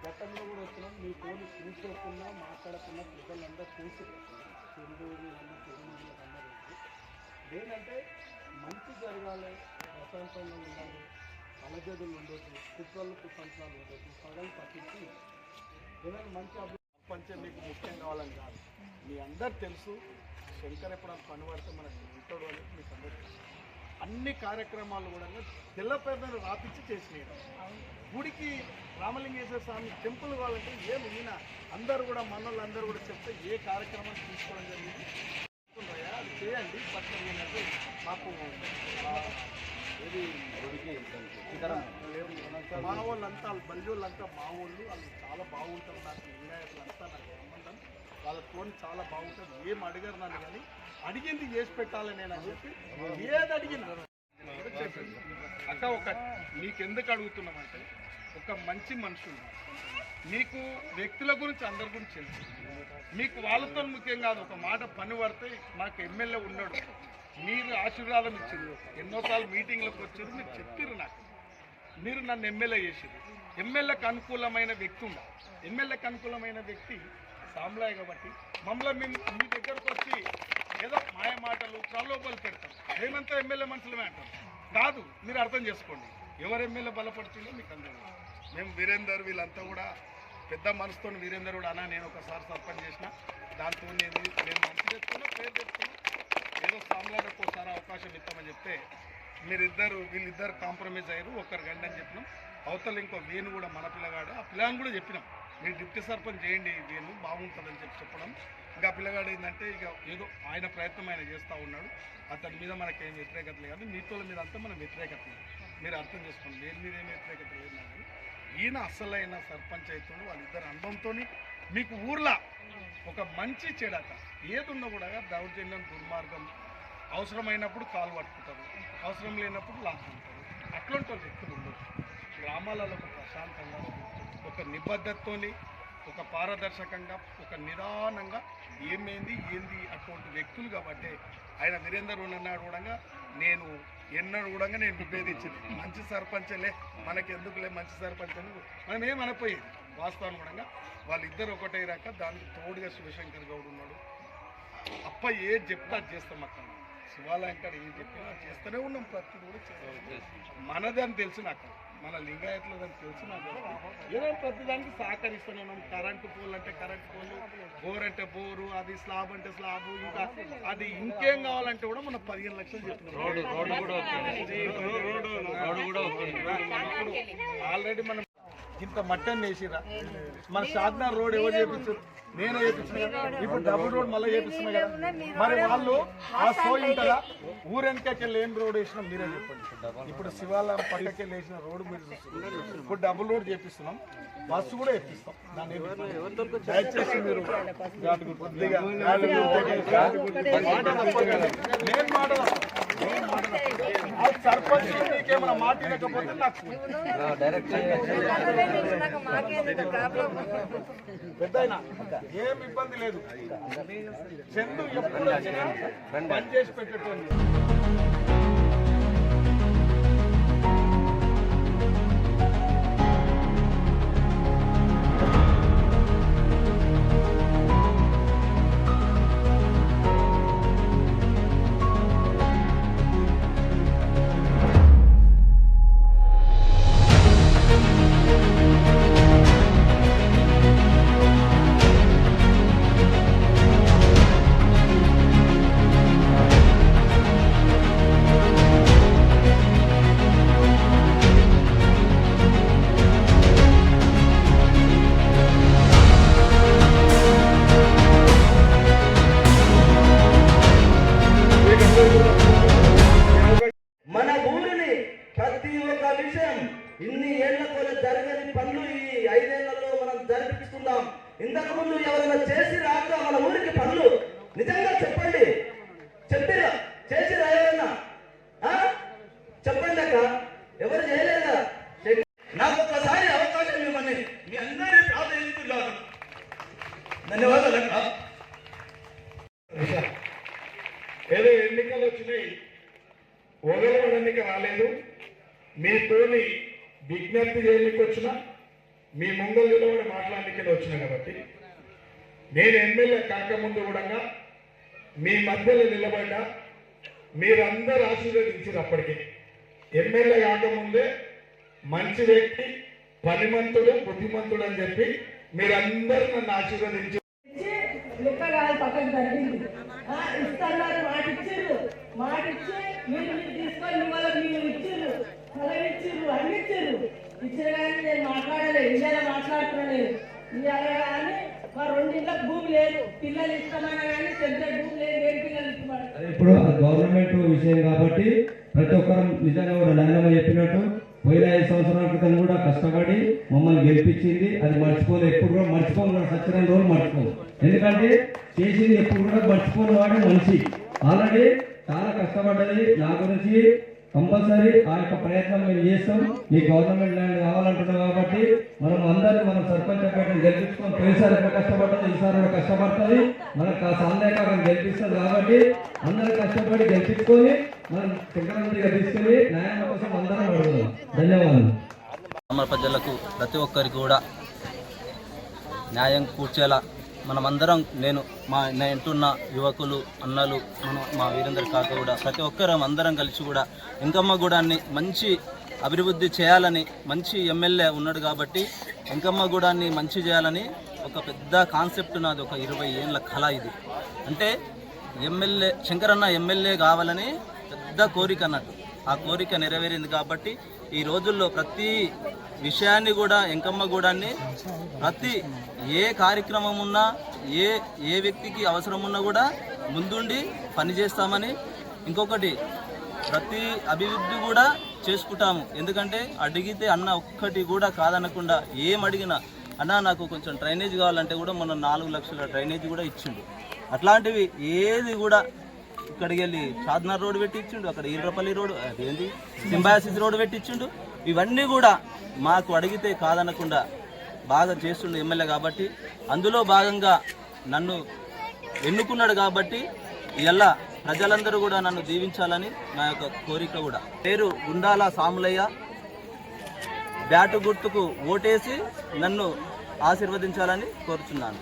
గతంలో కూడా వచ్చినాం మీ ఫోన్ చూసుకోకుండా మాట్లాడకుండా ప్రజలందరూ చూసి చెరువులు అందరూ ఏంటంటే మంచి జరగాలి, ప్రశాంతంగా ఉండాలి, అలజడులు ఉండొద్దు, కుట్రలకు సంవత్సరాలు ఉండొద్దు, పగలు పట్టించి ఏదైనా మంచి ప్రపంచం మీకు ముఖ్యం కావాలని కాదు. మీ అందరు తెలుసు శంకర్ ఎప్పుడైనా పని పడితే మనకు ఉంటాడు అనేది మీకు అందరూ తెలుసు. అన్ని కార్యక్రమాలు కూడా తెల్ల పేరును రాపించి చేసినాయి. గుడికి రామలింగేశ్వర స్వామి టెంపుల్ కావాలంటే ఏమి ఈయన అందరూ కూడా మనోళ్ళందరూ కూడా చెప్తే ఏ కార్యక్రమం తీసుకోవడం జరిగింది అది చేయండి. బట్ ఏంటంటే మాకు ఏది మా వాళ్ళంతా బల్యోళ్ళంతా మా వాళ్ళు వాళ్ళు చాలా బాగుంటారు. నాకు లింగాయతులంతా నాకు సంబంధం వాళ్ళతో చాలా బాగుంటుంది. ఏం అడిగారు నన్ను కానీ అడిగింది చేసి పెట్టాలి నేను అని చెప్పి ఏది అడిగింది చెప్పండి. అక్క ఒక నీకెందుకు అడుగుతున్నామంటే ఒక మంచి మనుషులు మీకు వ్యక్తుల గురించి అందరి గురించి తెలుసు. మీకు వాళ్ళతో ముఖ్యం కాదు. ఒక మాట పని పడితే మాకు ఎమ్మెల్యే ఉన్నాడు, మీరు ఆశీర్వాదం ఇచ్చారు, ఎన్నోసార్లు మీటింగ్లకు వచ్చారు, మీరు చెప్పారు నాకు, మీరు నన్ను ఎమ్మెల్యే చేసారు. ఎమ్మెల్యేకి అనుకూలమైన వ్యక్తి ఉండ, ఎమ్మెల్యేకి అనుకూలమైన వ్యక్తి సామ్లాయ్ కాబట్టి మమ్మల్ని మీ దగ్గరకు వచ్చి ఏదో మాయ మాటలు ప్రలోభాలు పెడతాం. మేమంతా ఎమ్మెల్యే మనుషులమే అంటాం కాదు. మీరు అర్థం చేసుకోండి ఎవరు ఎమ్మెల్యే బలపడుతుందో మీకు అందరూ. మేము వీరేందర్ వీళ్ళంతా కూడా పెద్ద మనసుతో వీరేందర్ కూడా అన్నా నేను ఒకసారి సర్పంచ్ చేసిన దాంతో నేను మంచి తెచ్చుకున్నా పేరు తెచ్చుకున్నా ఏదో సామ్లాడకు ఒకసారి అవకాశం ఇస్తామని చెప్తే వీళ్ళిద్దరు కాంప్రమైజ్ అయ్యారు. ఒకరు గండి అని చెప్పినాం. అవతల ఇంకో వేణు కూడా మన పిల్లగాడు, ఆ పిల్లగాని కూడా చెప్పినాం మీరు డిప్యూటీ సర్పంచ్ చేయండి వేణు బాగుంటుందని చెప్పడం. ఇంకా పిల్లగాడు ఏంటంటే ఇక ఏదో ఆయన ప్రయత్నం ఆయన చేస్తూ ఉన్నాడు. అతని మీద మనకేం వ్యతిరేకత లేదు, మీతో మీద అంతా మన వ్యతిరేకత లేదు. మీరు అర్థం చేసుకోండి, వేరు మీద ఏం వ్యతిరేకత లేదు. నాకు ఈయన అస్సలైన సర్పంచ్ అవుతుండు. వాళ్ళిద్దరు అనుభవంతో మీకు ఊర్లో ఒక మంచి చెడక ఏదున్నా కూడా దౌర్జన్యం దుర్మార్గం అవసరమైనప్పుడు కాలు పట్టుకుంటారు, అవసరం లేనప్పుడు లాక్కుంటారు. అట్లాంటి వ్యక్తులు ఉండదు. గ్రామాలలో ఒక ప్రశాంతంగా ఒక నిబద్ధతతో ఒక పారదర్శకంగా ఒక నిదానంగా ఏంది అటువంటి వ్యక్తులు కాబట్టి ఆయన వీరేందర్ ఉన్నాడు కూడా నేను ఎన్నడూ కూడా నేను విభేదించింది మంచి సర్పంచ్లే మనకెందుకులే మంచి సర్పంచ్ అని మనం ఏమనపోయేది. వాస్తవాన్ని కూడా వాళ్ళిద్దరు ఒకటే రాక దానికి తోడుగా శివశంకర్ గౌడ్ ఉన్నాడు. అప్ప ఏది చెప్తా చేస్తాం అక్కడ శివాలయం కాడ ఏం చెప్పినా చేస్తూనే ఉన్నాం. ప్రతిదీ కూడా చేస్తాం. మనదని తెలుసు నాకు, మన లింగాయతులదని తెలుసు నాకు. ఏదో ప్రతిదానికి సహకరిస్తూనే ఉన్నాం. కరెంటు పోల్ అంటే కరెంటు పోలు, బోర్ అంటే బోరు, అది స్లాబ్ అంటే స్లాబు, ఇంకా అది ఇంకేం కావాలంటే కూడా మనం 15 లక్షలు చెప్తున్నాం. ఆల్రెడీ మనం ఇంత మట్టని వేసిరా. మన షాద్నగర్ రోడ్ ఎవరు చేపించారు? నేనే చేపించిన కదా. ఇప్పుడు డబుల్ రోడ్ మళ్ళీ చేపిస్తున్నా కదా. మరి వాళ్ళు ఆ సోయి ఉంటుందా? ఊరెనకెళ్ళి ఏం రోడ్ వేసినా మీరే చెప్పండి. ఇప్పుడు శివాలయం పక్కకెళ్ళి వేసిన రోడ్డు మీరు చూస్తున్నారు. ఇప్పుడు డబుల్ రోడ్ చేపిస్తున్నాం, బస్సు కూడా వేపిస్తాం. దాన్ని దయచేసి మీరు నేను మాట సర్పంచ్ నీకేమైనా మాట లేకపోతే నాకు పెద్దయినా ఏం ఇబ్బంది లేదు. చందు ఎప్పుడు వచ్చినా పని చేసి పెట్టేటోళ్ళు. మన ఊరిని ప్రతి ఒక్క విషయం ఇన్ని ఏళ్లతో జరగని పనులు ఈ 5 ఏళ్లలో మనం జరిపిస్తున్నాం. ఇంతకు ముందు ఎవరైనా చేసి రాక మన ఊరికి పనులు నిజంగా చెప్పండి, చెప్పిరా చేసిరా ఎవరైనా చెప్పండి అక్క. ఎవరు చేయలేదా? నాకు ఒక్కసారి అవకాశం ఇవ్వమని మీ అందరినీ ప్రార్థిస్తున్నాను. ధన్యవాదాలు అక్క. ఏదో ఎన్నికలు వచ్చినాయి, ఓగలవాడ ఎన్నిక రాలేదు, మీతోని విజ్ఞప్తి చేయడానికి వచ్చిన మీ ముంగల్లో కూడా మాట్లాడడానికి వచ్చిన కాబట్టి నేను ఎమ్మెల్యే కాకముందు కూడా మీ మధ్యలో నిలబడ్డా మీరందరూ ఆశీర్వదించారు. అప్పటికి ఎమ్మెల్యే కాకముందే మంచి వ్యక్తి, పనిమంతుడు, బుద్ధిమంతుడు అని చెప్పి మీరందరూ నన్ను ఆశీర్వదించారు. పక్కన జరిగింది ఇస్తున్నారు, మాటిచ్చి మీరు తీసుకొని మిమ్మల్ని మీరు ఇచ్చిర్రు, పొలం ఇచ్చిర్రు, అన్ని ఇచ్చిర్రు. ఇచ్చిన కానీ నేను మాట్లాడలేదు, ఇవాళ మాట్లాడుతున్నాను. ఇవాళ కానీ మా 2 ఇళ్ళకి భూమి లేదు, పిల్లలు ఇస్తామన్నా కానీ సెంటర్ భూమి లేదు, ఏం పిల్లలు ఇస్తామన్నారు. ఇప్పుడు గవర్నమెంట్ విషయం కాబట్టి ప్రతి ఒక్కరు నిజంగా కూడా నాయనమ్మ చెప్పినట్టు పోయిన 5 సంవత్సరాల క్రితం కూడా కష్టపడి మమ్మల్ని గెలిపించింది. అది మర్చిపోలేదు, ఎప్పుడు కూడా మర్చిపోను, సత్యనారాయణ రోజులు మర్చిపోము. ఎందుకంటే చేసింది ఎప్పుడు కూడా మర్చిపోని వాడే మనిషి. ఆల్రెడీ చాలా కష్టపడ్డది నా గురించి. కంపల్సరీ ఆ యొక్క ప్రయత్నం మేము చేస్తాం. మీ గవర్నమెంట్ ల్యాండ్ కావాలంటున్నాం కాబట్టి మనం సర్పంచ్ అభ్యర్థిని గెలిపించుకొని పోయినసారి ఎక్కడ కష్టపడ్డది ఈసారి కూడా కష్టపడుతుంది. మనకు సందేహం గెలిపిస్తుంది కాబట్టి అందరూ కష్టపడి గెలిపించుకొని మనం శంకరాంతిగా తీసుకెళ్ళి న్యాయం కోసం అందరం అడుగుదాం. ధన్యవాదాలు. గ్రామ ప్రజలకు ప్రతి ఒక్కరికి కూడా న్యాయం కూర్చేలా మనమందరం నేను ఇంటున్న యువకులు, అన్నలు, మా వీరేంద్ర కాక కూడా ప్రతి ఒక్కరం అందరం కలిసి కూడా ఎంకమ్మ గూడాన్ని మంచి అభివృద్ధి చేయాలని, మంచి ఎమ్మెల్యే ఉన్నాడు కాబట్టి ఎంకమ్మ గూడాన్ని మంచి చేయాలని ఒక పెద్ద కాన్సెప్ట్ నాది. ఒక 20 ఏళ్ళ కళ ఇది. అంటే శంకరన్న ఎమ్మెల్యే కావాలని పెద్ద కోరిక అన్నట్టు. ఆ కోరిక నెరవేరింది కాబట్టి ఈ రోజుల్లో ప్రతి విషయాన్ని కూడా ఎంకమ్మ గూడాన్ని ప్రతి ఏ కార్యక్రమం ఉన్నా ఏ వ్యక్తికి అవసరం ఉన్నా కూడా ముందుండి పనిచేస్తామని, ఇంకొకటి ప్రతి అభివృద్ధి కూడా చేసుకుంటాము. ఎందుకంటే అడిగితే అన్న ఒక్కటి కూడా కాదనకుండా ఏం అడిగినా అన్న నాకు కొంచెం డ్రైనేజ్ కావాలంటే కూడా మొన్న 4 లక్షల డ్రైనేజ్ కూడా ఇచ్చిండు. అట్లాంటివి ఏది కూడా ఇక్కడికి వెళ్ళి షాద్నగర్ రోడ్ పెట్టించిండు, అక్కడ ఈర్రపల్లి రోడ్, అదేంటి సింబాసిస్ రోడ్ పెట్టించిండు. ఇవన్నీ కూడా మాకు అడిగితే కాదనకుండా బాగా చేస్తుండే ఎమ్మెల్యే కాబట్టి అందులో భాగంగా నన్ను ఎన్నుకున్నాడు కాబట్టి ఇలా ప్రజలందరూ కూడా నన్ను దీవించాలని నా యొక్క కోరిక కూడా. పేరు గుండాల సాములయ్య. బ్యాటు గుర్తుకు ఓటేసి నన్ను ఆశీర్వదించాలని కోరుచున్నాను.